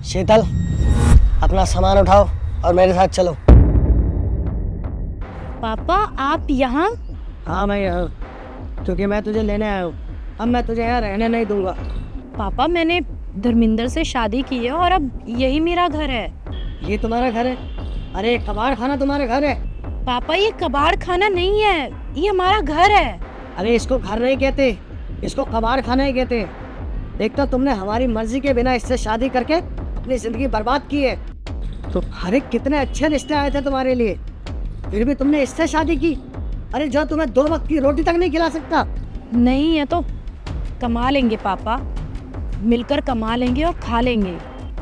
शीतल, अपना सामान उठाओ और मेरे साथ चलो। पापा आप यहाँ? हाँ मैं यहाँ, क्योंकि मैं तुझे लेने आया हूँ। अब मैं तुझे यहाँ रहने नहीं दूंगा। पापा मैंने धर्मिंदर से शादी की है और अब यही मेरा घर है। ये तुम्हारा घर है? अरे कबाड़ खाना तुम्हारा घर है? पापा ये कबाड़ खाना नहीं है, ये हमारा घर है। अरे इसको घर नहीं कहते, इसको कबाड़ खाना ही कहते। एक तो तुमने हमारी मर्जी के बिना इससे शादी करके अपनी जिंदगी बर्बाद की है। तो अरे कितने अच्छे रिश्ते आए थे तुम्हारे लिए, फिर भी तुमने इससे शादी की। अरे जो तुम्हें 2 वक्त की रोटी तक नहीं खिला सकता। नहीं है तो कमा लेंगे पापा, मिलकर कमा लेंगे और खा लेंगे।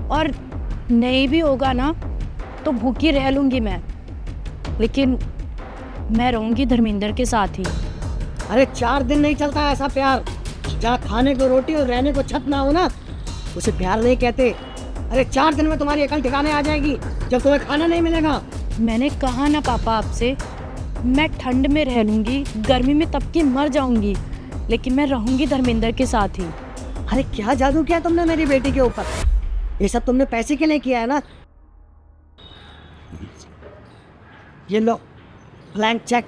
और नहीं भी होगा ना तो भूखी रह लूँगी मैं, लेकिन मैं रहूँगी धर्मिंदर के साथ ही। अरे 4 दिन नहीं चलता ऐसा प्यार। जहाँ खाने को रोटी और रहने को छत ना हो ना, उसे प्यार नहीं कहते। अरे 4 दिन में तुम्हारी अकल ठिकाने आ जाएगी जब तुम्हें खाना नहीं मिलेगा। मैंने कहा ना पापा आपसे, मैं ठंड में रह लूँगी, गर्मी में तपके मर जाऊँगी, लेकिन मैं रहूँगी धर्मिंदर के साथ ही। अरे क्या जादू किया तुमने मेरी बेटी के ऊपर? ये सब तुमने पैसे के लिए किया है ना? ये लो ब्लैंक चेक,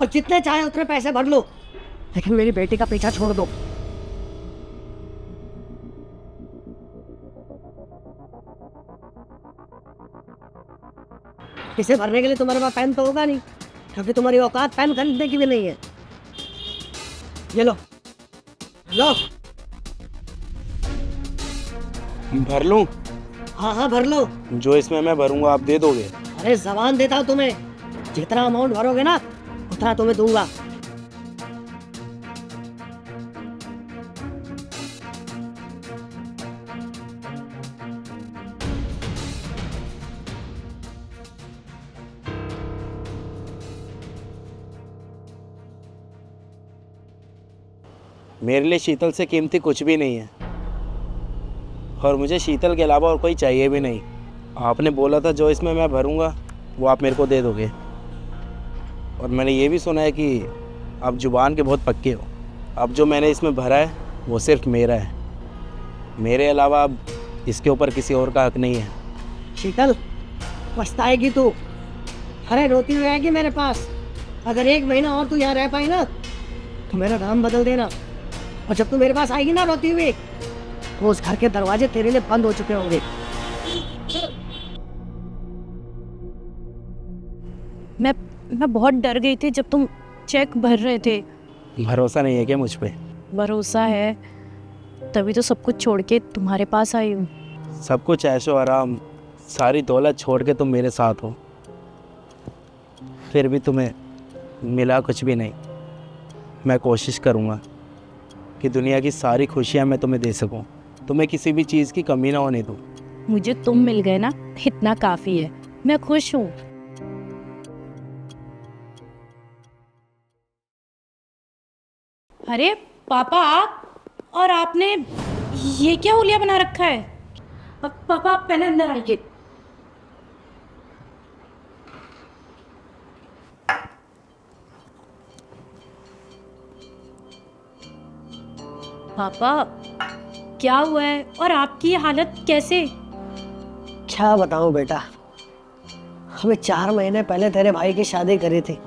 और जितने चाहे उतने पैसे भर लो, लेकिन मेरी बेटी का पीछा छोड़ दो। इसे भरने के लिए तुम्हारे पास पेन तो होगा नहीं, क्योंकि तुम्हारी औकात पेन खरीदने की भी नहीं है। ये लो लो। भर लूं? हाँ हाँ भर लो। जो इसमें मैं भरूंगा आप दे दोगे? अरे जबान देता हूँ तुम्हें, जितना अमाउंट भरोगे ना उतना तुम्हें दूंगा। मेरे लिए शीतल से कीमती कुछ भी नहीं है, और मुझे शीतल के अलावा और कोई चाहिए भी नहीं। आपने बोला था जो इसमें मैं भरूंगा वो आप मेरे को दे दोगे, और मैंने ये भी सुना है कि आप जुबान के बहुत पक्के हो। अब जो मैंने इसमें भरा है वो सिर्फ मेरा है, मेरे अलावा अब इसके ऊपर किसी और का हक नहीं है। शीतल, पछताएगी तू। अरे रोती हुई आएगी मेरे पास। अगर 1 महीना और तू यहाँ रह पाई ना तो मेरा नाम बदल देना, और जब तू मेरे पास आएगी ना रोती हुई, तो उस घर के दरवाजे तेरे लिए बंद हो चुके होंगे। मैं बहुत डर गई थी जब तुम चेक भर रहे थे। भरोसा नहीं है क्या मुझ पे? भरोसा है, तभी तो सब कुछ छोड़ के तुम्हारे पास आई हूँ। सब कुछ ऐशो आराम, सारी दौलत छोड़ के तुम मेरे साथ हो, फिर भी तुम्हें मिला कुछ भी नहीं। मैं कोशिश करूँगा कि दुनिया की सारी खुशियाँ मैं तुम्हें दे सकूँ, तुम्हें किसी भी चीज़ की कमी ना होने दूँ। मुझे तुम मिल गए ना, इतना काफ़ी है। मैं खुश हूँ। अरे पापा आप, और आपने ये क्या हुलिया बना रखा है? पापा आप पहले अंदर आइए। पापा क्या हुआ है और आपकी हालत कैसे? क्या बताऊं बेटा, हमें 4 महीने पहले तेरे भाई की शादी करी थी।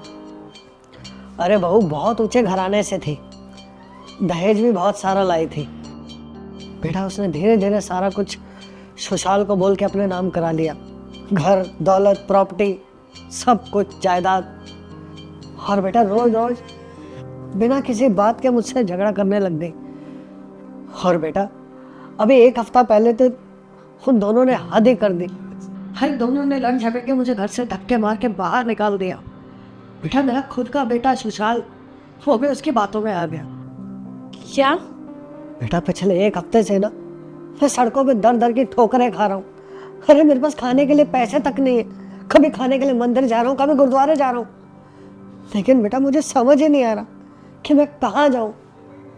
अरे बहू बहुत ऊंचे घराने से थी, दहेज भी बहुत सारा लाई थी। बेटा उसने धीरे धीरे सारा कुछ सुशाल को बोल के अपने नाम करा लिया, घर दौलत प्रॉपर्टी सब कुछ जायदाद। और बेटा रोज रोज बिना किसी बात के मुझसे झगड़ा करने लग गई। और बेटा अभी 1 हफ्ता पहले तो उन दोनों ने हद ही कर दी। हर दोनों ने लड़ झपट के मुझे घर से धक्के मार के बाहर निकाल दिया। बेटा मेरा खुद का बेटा सुशाल, वो भी उसकी बातों में आ गया। क्या? बेटा पिछले 1 हफ्ते से ना मैं सड़कों पे दर दर की ठोकरें खा रहा हूँ। अरे मेरे पास खाने के लिए पैसे तक नहीं है। कभी खाने के लिए मंदिर जा रहा हूँ, कभी गुरुद्वारे जा रहा हूँ, लेकिन बेटा मुझे समझ ही नहीं आ रहा कि मैं कहाँ जाऊँ।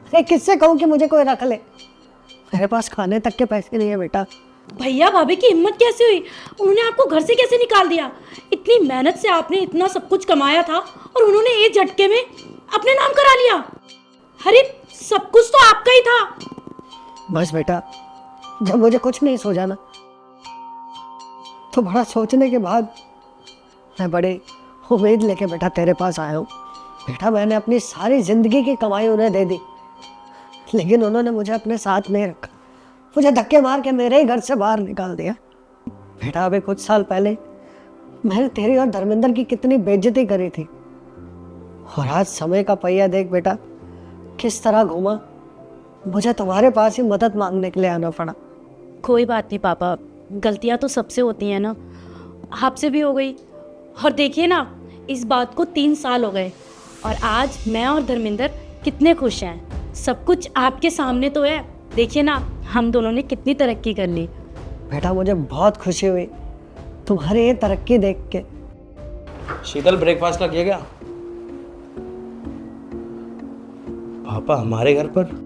अरे किससे कहूँ कि मुझे कोई रख ले? मेरे पास खाने तक के पैसे नहीं है बेटा। भैया भाभी की हिम्मत कैसे हुई? उन्होंने आपको घर से कैसे निकाल दिया? इतनी मेहनत से आपने इतना सब कुछ कमाया था और उन्होंने एक झटके में अपने नाम करा लिया। अरे सब कुछ तो आपका ही था। बस बेटा जब मुझे कुछ नहीं सूझा ना, तो बड़ा सोचने के बाद मैं बड़े उम्मीद लेके बेटा तेरे पास आया हूँ। बेटा मैंने अपनी सारी जिंदगी की कमाई उन्हें दे दी, लेकिन उन्होंने मुझे अपने साथ नहीं रखा, मुझे धक्के मार के मेरे ही घर से बाहर निकाल दिया। बेटा अभी कुछ साल पहले मैंने तेरी और धर्मेंद्र की कितनी बेइज्जती करी थी, और आज समय का पहिया देख बेटा किस तरह घूमा। मुझे तुम्हारे पास ही मदद मांगने के लिए आना पड़ा। कोई बात नहीं पापा, गलतियाँ तो सबसे होती हैं ना, आपसे भी हो गई। और देखिए ना, इस बात को 3 साल हो गए और आज मैं और धर्मेंद्र कितने खुश हैं। सब कुछ आपके सामने तो है, देखिए ना हम दोनों ने कितनी तरक्की कर ली। बेटा मुझे बहुत खुशी हुई तुम्हारी ये तरक्की देख के। शीतल, ब्रेकफास्ट का किया क्या? पापा हमारे घर पर?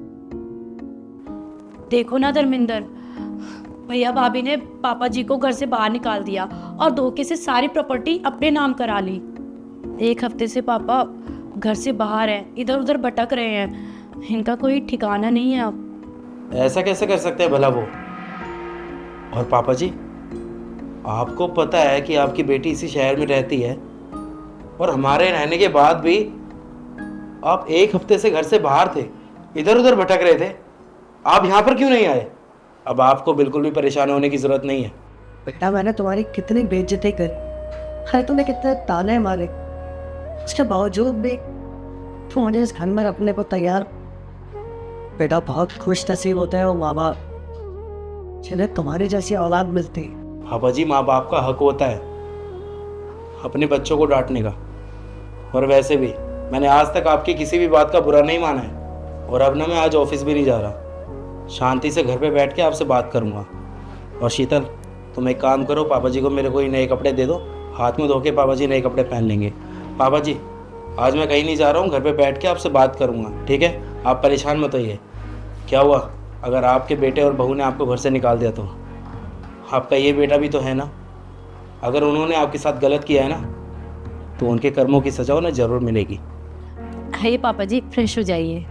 देखो ना धर्मेंद्र, भैया भाभी ने पापा जी को घर से बाहर निकाल दिया और धोखे से सारी प्रॉपर्टी अपने नाम करा ली। 1 हफ्ते से पापा घर से बाहर हैं, इधर उधर भटक रहे हैं, इनका कोई ठिकाना नहीं है अब। ऐसा कैसे कर सकते हैं भला वो? और पापा जी, आपको पता है कि आपकी बेटी इसी शहर में रहती है, और हमारे रहने के बाद भी आप 1 हफ्ते से घर से बाहर थे, इधर उधर भटक रहे थे। आप यहाँ पर क्यों नहीं आए? अब आपको बिल्कुल भी परेशान होने की ज़रूरत नहीं है। बेटा मैंने तुम्हारी कितनी बेइज्जती करी, अरे तूने कितने ताने मारे, उसके बावजूद भी तुम मुझे इस घर में रखने को तैयार। बेटा बहुत खुश नसीब होते हैं वो माँ बाप जिन्हें तुम्हारी जैसी औलाद मिलती है। पापा जी, माँ बाप का हक होता है अपने बच्चों को डांटने का, और वैसे भी मैंने आज तक आपकी किसी भी बात का बुरा नहीं माना है। और अब ना मैं आज ऑफिस भी नहीं जा रहा, शांति से घर पे बैठ के आपसे बात करूँगा। और शीतल, तुम एक काम करो, पापा जी को मेरे को ही नए कपड़े दे दो, हाथ में धो के पापा जी नए कपड़े पहन लेंगे। पापा जी, आज मैं कहीं नहीं जा रहा हूँ, घर पे बैठ के आपसे बात करूँगा, ठीक है? आप परेशान मत होइए। क्या हुआ अगर आपके बेटे और बहू ने आपको घर से निकाल दिया तो? आपका ये बेटा भी तो है ना, अगर उन्होंने आपके साथ गलत किया है ना, तो उनके कर्मों की सज़ा उन्हें ज़रूर मिलेगी। आइए पापा जी, फ्रेश हो जाइए।